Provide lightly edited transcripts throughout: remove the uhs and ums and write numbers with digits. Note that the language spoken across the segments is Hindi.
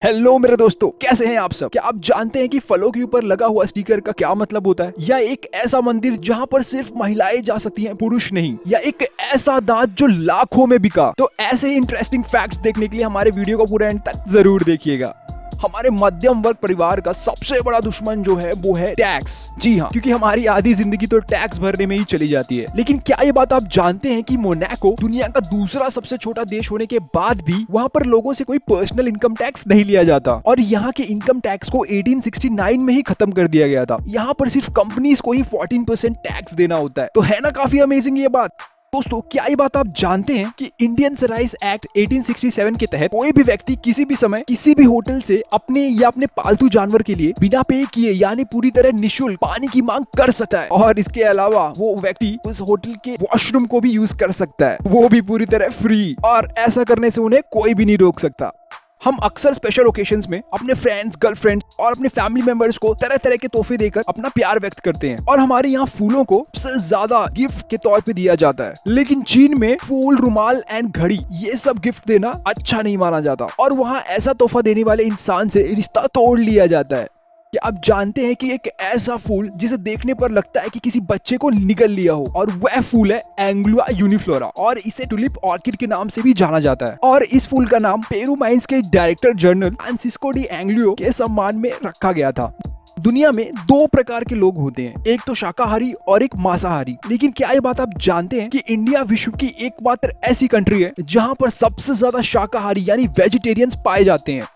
हेलो मेरे दोस्तों, कैसे हैं आप सब। क्या आप जानते हैं कि फलों के ऊपर लगा हुआ स्टिकर का क्या मतलब होता है? या एक ऐसा मंदिर जहां पर सिर्फ महिलाएं जा सकती हैं, पुरुष नहीं। या एक ऐसा दांत जो लाखों में बिका। तो ऐसे ही इंटरेस्टिंग फैक्ट्स देखने के लिए हमारे वीडियो को पूरा एंड तक जरूर देखिएगा। हमारे मध्यम वर्ग परिवार का सबसे बड़ा दुश्मन जो है वो है टैक्स। जी हाँ, क्योंकि हमारी आधी जिंदगी तो टैक्स भरने में ही चली जाती है। लेकिन क्या ये बात आप जानते हैं कि मोनाको दुनिया का दूसरा सबसे छोटा देश होने के बाद भी वहाँ पर लोगों से कोई पर्सनल इनकम टैक्स नहीं लिया जाता, और यहाँ के इनकम टैक्स को 1869 में ही खत्म कर दिया गया था। यहाँ पर सिर्फ कंपनीज को ही 14% टैक्स देना होता है। तो है ना काफी अमेजिंग ये बात। दोस्तों, क्या ये बात आप जानते हैं कि इंडियन सराइज एक्ट 1867 के तहत कोई भी व्यक्ति किसी भी समय किसी भी होटल से अपने या अपने पालतू जानवर के लिए बिना पे किए यानी पूरी तरह निशुल्क पानी की मांग कर सकता है, और इसके अलावा वो व्यक्ति उस होटल के वॉशरूम को भी यूज कर सकता है, वो भी पूरी तरह फ्री। और ऐसा करने से उन्हें कोई भी नहीं रोक सकता। हम अक्सर स्पेशल ओकेशंस में अपने फ्रेंड्स, गर्लफ्रेंड्स और अपने फैमिली मेंबर्स को तरह तरह के तोहफे देकर अपना प्यार व्यक्त करते हैं, और हमारे यहाँ फूलों को सबसे ज्यादा गिफ्ट के तौर पे दिया जाता है। लेकिन चीन में फूल, रुमाल एंड घड़ी ये सब गिफ्ट देना अच्छा नहीं माना जाता, और वहाँ ऐसा तोहफा देने वाले इंसान से रिश्ता तोड़ लिया जाता है। क्या आप जानते हैं कि एक ऐसा फूल जिसे देखने पर लगता है कि किसी बच्चे को निगल लिया हो, और वह फूल है एंग्लुआ यूनिफ्लोरा, और इसे टुलिप ऑर्किड के नाम से भी जाना जाता है। और इस फूल का नाम पेरू माइंस के डायरेक्टर जनरल फ्रांसिस्को डी एंग्लियो के सम्मान में रखा गया था। दुनिया में दो प्रकार के लोग होते हैं, एक तो शाकाहारी और एक मांसाहारी। लेकिन क्या ये बात आप जानते हैं कि इंडिया विश्व की एकमात्र ऐसी कंट्री है जहां पर सबसे ज्यादा शाकाहारी यानी वेजिटेरियंस पाए जाते हैं।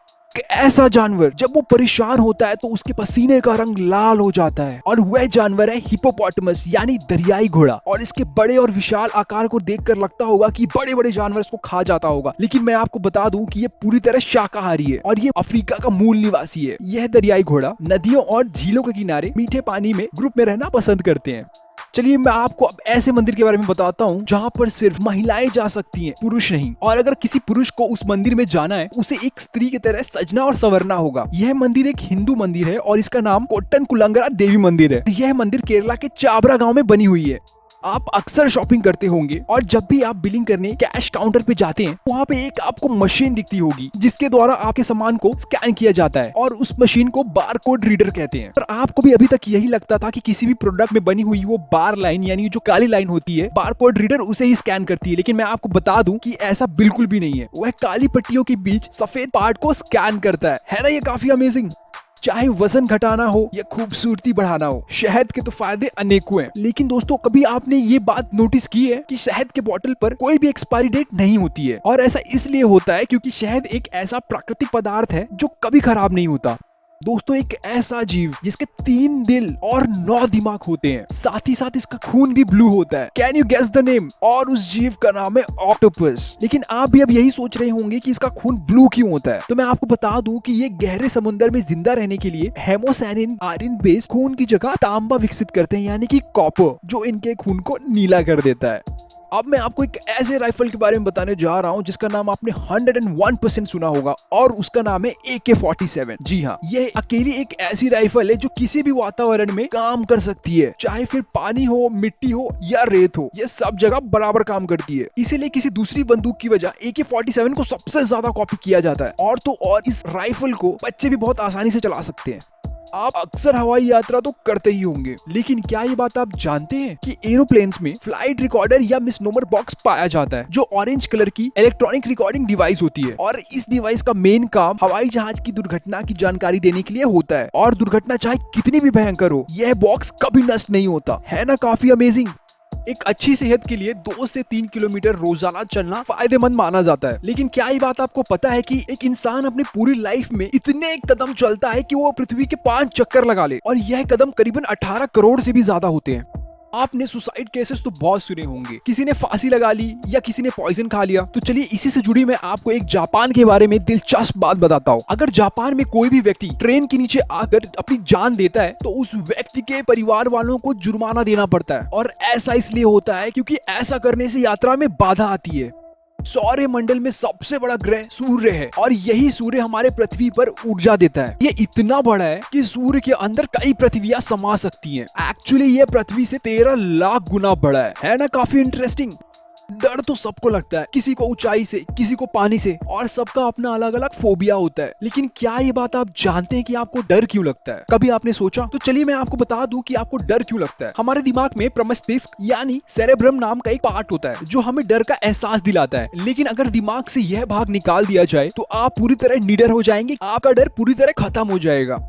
ऐसा जानवर जब वो परेशान होता है तो उसके पसीने का रंग लाल हो जाता है, और वह जानवर है हिपोपोटामस यानी दरियाई घोड़ा। और इसके बड़े और विशाल आकार को देखकर लगता होगा कि बड़े बड़े जानवर इसको खा जाता होगा, लेकिन मैं आपको बता दूं कि ये पूरी तरह शाकाहारी है, और ये अफ्रीका का मूल निवासी है। यह दरियाई घोड़ा नदियों और झीलों के किनारे मीठे पानी में ग्रुप में रहना पसंद करते हैं। चलिए मैं आपको अब ऐसे मंदिर के बारे में बताता हूँ जहाँ पर सिर्फ महिलाएं जा सकती हैं, पुरुष नहीं। और अगर किसी पुरुष को उस मंदिर में जाना है, उसे एक स्त्री की तरह सजना और संवरना होगा। यह मंदिर एक हिंदू मंदिर है, और इसका नाम कोट्टन कुलंगरा देवी मंदिर है। यह मंदिर केरला के चाबरा गाँव में बनी हुई है। आप अक्सर शॉपिंग करते होंगे, और जब भी आप बिलिंग करने कैश काउंटर पे जाते हैं, वहाँ पे एक आपको मशीन दिखती होगी जिसके द्वारा आपके सामान को स्कैन किया जाता है, और उस मशीन को बारकोड रीडर कहते हैं। पर आपको भी अभी तक यही लगता था कि किसी भी प्रोडक्ट में बनी हुई वो बार लाइन यानी जो काली लाइन होती है, बारकोड रीडर उसे ही स्कैन करती है। लेकिन मैं आपको बता दूं कि ऐसा बिल्कुल भी नहीं है। वह काली पट्टियों के बीच सफेद पार्ट को स्कैन करता है ना। ये काफी अमेजिंग। चाहे वजन घटाना हो या खूबसूरती बढ़ाना हो, शहद के तो फायदे अनेकों हैं। लेकिन दोस्तों, कभी आपने ये बात नोटिस की है कि शहद के बोतल पर कोई भी एक्सपायरी डेट नहीं होती है? और ऐसा इसलिए होता है क्योंकि शहद एक ऐसा प्राकृतिक पदार्थ है जो कभी खराब नहीं होता। दोस्तों, एक ऐसा जीव जिसके 3 दिल और 9 दिमाग होते हैं, साथ ही साथ इसका खून भी ब्लू होता है। Can you guess the name? और उस जीव का नाम है ऑक्टोपस। लेकिन आप भी अब यही सोच रहे होंगे कि इसका खून ब्लू क्यों होता है। तो मैं आपको बता दूं कि ये गहरे समुद्र में जिंदा रहने के लिए हेमोसानिन आयरन बेस्ड खून की जगह तांबा विकसित करते हैं, यानी कि कॉपर, जो इनके खून को नीला कर देता है। अब मैं आपको एक ऐसे राइफल के बारे में बताने जा रहा हूं जिसका नाम आपने 101% सुना होगा, और उसका नाम है AK-47। जी हाँ, यह अकेली एक ऐसी राइफल है जो किसी भी वातावरण में काम कर सकती है, चाहे फिर पानी हो, मिट्टी हो या रेत हो, यह सब जगह बराबर काम करती है। इसीलिए किसी दूसरी बंदूक की वजह AK-47 को सबसे ज्यादा कॉपी किया जाता है। और तो और इस राइफल को बच्चे भी बहुत आसानी से चला सकते हैं। आप अक्सर हवाई यात्रा तो करते ही होंगे, लेकिन क्या ये बात आप जानते हैं कि एरोप्लेन्स में फ्लाइट रिकॉर्डर या मिसनोमर बॉक्स पाया जाता है, जो ऑरेंज कलर की इलेक्ट्रॉनिक रिकॉर्डिंग डिवाइस होती है। और इस डिवाइस का मेन काम हवाई जहाज की दुर्घटना की जानकारी देने के लिए होता है। और दुर्घटना चाहे कितनी भी भयंकर हो, यह बॉक्स कभी नष्ट नहीं होता। है ना काफी अमेजिंग। एक अच्छी सेहत के लिए 2 से 3 किलोमीटर रोजाना चलना फायदेमंद माना जाता है। लेकिन क्या ये बात आपको पता है कि एक इंसान अपनी पूरी लाइफ में इतने कदम चलता है कि वो पृथ्वी के 5 चक्कर लगा ले, और यह कदम करीबन 18 करोड़ से भी ज्यादा होते हैं। आपने सुसाइड केसेस तो बहुत सुने होंगे, किसी ने फांसी लगा ली या किसी ने पॉइजन खा लिया। तो चलिए इसी से जुड़ी मैं आपको एक जापान के बारे में दिलचस्प बात बताता हूँ। अगर जापान में कोई भी व्यक्ति ट्रेन के नीचे आकर अपनी जान देता है, तो उस व्यक्ति के परिवार वालों को जुर्माना देना पड़ता है। और ऐसा इसलिए होता है क्योंकि ऐसा करने से यात्रा में बाधा आती है। सौर मंडल में सबसे बड़ा ग्रह सूर्य है, और यही सूर्य हमारे पृथ्वी पर ऊर्जा देता है। ये इतना बड़ा है कि सूर्य के अंदर कई पृथ्वियां समा सकती हैं। एक्चुअली ये पृथ्वी से 13 लाख गुना बड़ा है ना। काफी इंटरेस्टिंग। डर तो सबको लगता है, किसी को ऊंचाई से, किसी को पानी से, और सबका अपना अलग अलग फोबिया होता है। लेकिन क्या ये बात आप जानते हैं कि आपको डर क्यों लगता है? कभी आपने सोचा? तो चलिए मैं आपको बता दूं कि आपको डर क्यों लगता है। हमारे दिमाग में प्रमस्तिष्क यानी सेरेब्रम नाम का एक पार्ट होता है जो हमें डर का एहसास दिलाता है। लेकिन अगर दिमाग से यह भाग निकाल दिया जाए तो आप पूरी तरह निडर हो जाएंगे, आपका डर पूरी तरह खत्म हो जाएगा।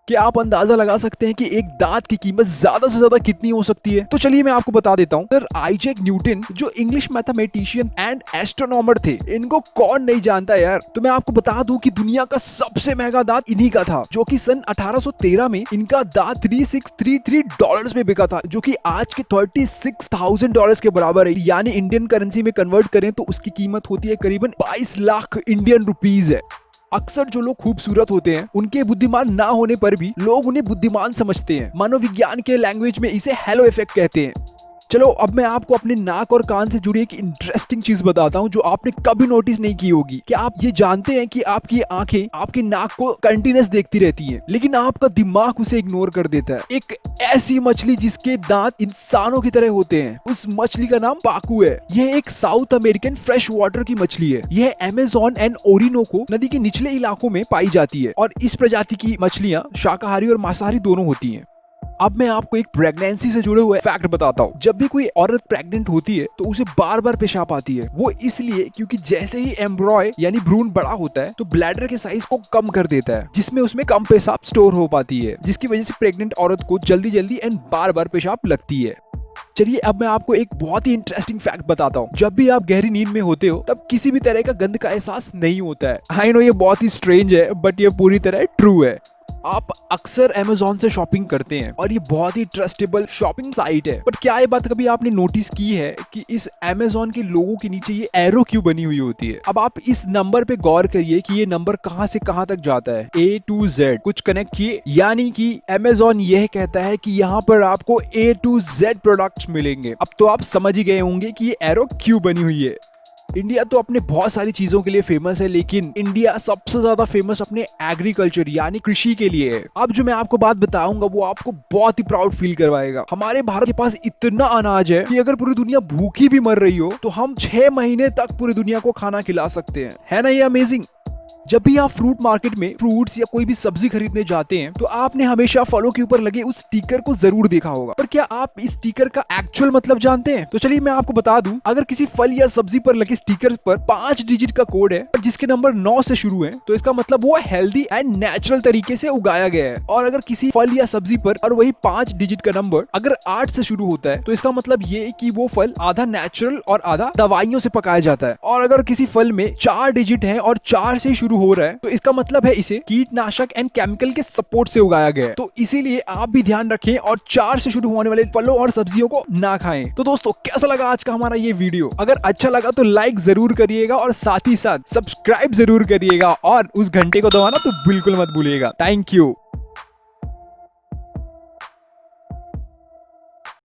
क्या आप अंदाजा लगा सकते हैं कि एक दांत की कीमत ज्यादा से ज्यादा कितनी हो सकती है? तो चलिए मैं आपको बता देता हूँ। सर आइजैक न्यूटन जो इंग्लिश मैथमेटिशियन एंड एस्ट्रोनॉमर थे, इनको कौन नहीं जानता यार। तो मैं आपको बता दूं कि दुनिया का सबसे महंगा दांत इन्हीं का था, जो कि सन 1813 में इनका दांत $3633 में बिका था, जो कि आज के $36,000 के बराबर है। यानी इंडियन करेंसी में कन्वर्ट करें तो उसकी कीमत होती है करीबन 22 लाख इंडियन रुपीज है। अक्सर जो लोग खूबसूरत होते हैं उनके बुद्धिमान ना होने पर भी लोग उन्हें बुद्धिमान समझते हैं। मनोविज्ञान के लैंग्वेज में इसे हेलो इफेक्ट कहते हैं। चलो अब मैं आपको अपने नाक और कान से जुड़ी एक इंटरेस्टिंग चीज बताता हूँ जो आपने कभी नोटिस नहीं की होगी। क्या आप ये जानते हैं कि आपकी आंखें आपकी नाक को कंटिन्यूअस देखती रहती हैं, लेकिन आपका दिमाग उसे इग्नोर कर देता है। एक ऐसी मछली जिसके दांत इंसानों की तरह होते हैं, उस मछली का नाम पाकू है। यह एक साउथ अमेरिकन फ्रेश वाटर की मछली है। यह अमेज़न एंड ओरिनोको नदी के निचले इलाकों में पाई जाती है और इस प्रजाति की मछलियां शाकाहारी और मांसाहारी दोनों होती हैं। अब मैं आपको एक प्रेगनेंसी से जुड़े हुए फैक्ट बताता हूँ। जब भी कोई औरत प्रेग्नेंट होती है तो उसे बार बार पेशाब आती है। वो इसलिए क्योंकि जैसे ही एम्ब्रॉय यानी भ्रूण बड़ा होता है तो ब्लैडर के साइज को कम कर देता है, जिसमें उसमें कम पेशाब स्टोर हो पाती है, जिसकी वजह से प्रेग्नेंट औरत को जल्दी जल्दी एंड बार बार पेशाब लगती है। चलिए अब मैं आपको एक बहुत ही इंटरेस्टिंग फैक्ट बताता हूँ। जब भी आप गहरी नींद में होते हो तब किसी भी तरह का गंध का एहसास नहीं होता है। आई नो ये बहुत ही स्ट्रेंज है, बट ये पूरी तरह ट्रू है। आप अक्सर Amazon से शॉपिंग करते हैं और ये बहुत ही ट्रस्टेबल शॉपिंग साइट है, बट क्या ये बात कभी आपने नोटिस की है कि इस Amazon के लोगों के नीचे ये एरो क्यों बनी हुई होती है? अब आप इस नंबर पे गौर करिए कि ये नंबर कहां से कहां तक जाता है, A to Z कुछ कनेक्ट किए, यानी कि Amazon यह कहता है कि यहाँ पर आपको A to Z प्रोडक्ट्स मिलेंगे। अब तो आप समझ ही गए होंगे कि ये एरो क्यों बनी हुई है। इंडिया तो अपने बहुत सारी चीजों के लिए फेमस है, लेकिन इंडिया सबसे ज्यादा फेमस अपने एग्रीकल्चर यानी कृषि के लिए है। अब जो मैं आपको बात बताऊंगा वो आपको बहुत ही प्राउड फील करवाएगा। हमारे भारत के पास इतना अनाज है कि अगर पूरी दुनिया भूखी भी मर रही हो तो हम 6 महीने तक पूरी दुनिया को खाना खिला सकते हैं। है ना ये अमेजिंग? जब भी आप फ्रूट मार्केट में फ्रूट्स या कोई भी सब्जी खरीदने जाते हैं तो आपने हमेशा फलों के ऊपर लगे उस स्टिकर को जरूर देखा होगा। पर क्या आप इस स्टिकर का एक्चुअल मतलब जानते हैं? तो चलिए मैं आपको बता दूं, अगर किसी फल या सब्जी पर लगे स्टिकर पर 5 डिजिट का कोड है और जिसके नंबर 9 से शुरू है तो इसका मतलब वो हेल्दी एंड नेचुरल तरीके से उगाया गया है। और अगर किसी फल या सब्जी पर और वही 5 डिजिट का नंबर अगर 8 से शुरू होता है तो इसका मतलब ये कि वो फल आधा नेचुरल और आधा दवाइयों से पकाया जाता है। और अगर किसी फल में 4 डिजिट है और 4 से शुरू हो रहा है तो इसका मतलब है इसे कीटनाशक एंड केमिकल के सपोर्ट से उगाया गया है। तो इसीलिए आप भी ध्यान रखें और 4 से शुरू होने वाले फलों और सब्जियों को ना खाएं। तो दोस्तों कैसा लगा आज का हमारा ये वीडियो? अगर अच्छा लगा तो लाइक जरूर करिएगा और साथ ही साथ सब्सक्राइब जरूर करिएगा और उस घंटे को दबाना तो बिल्कुल मत भूलिएगा। Thank you.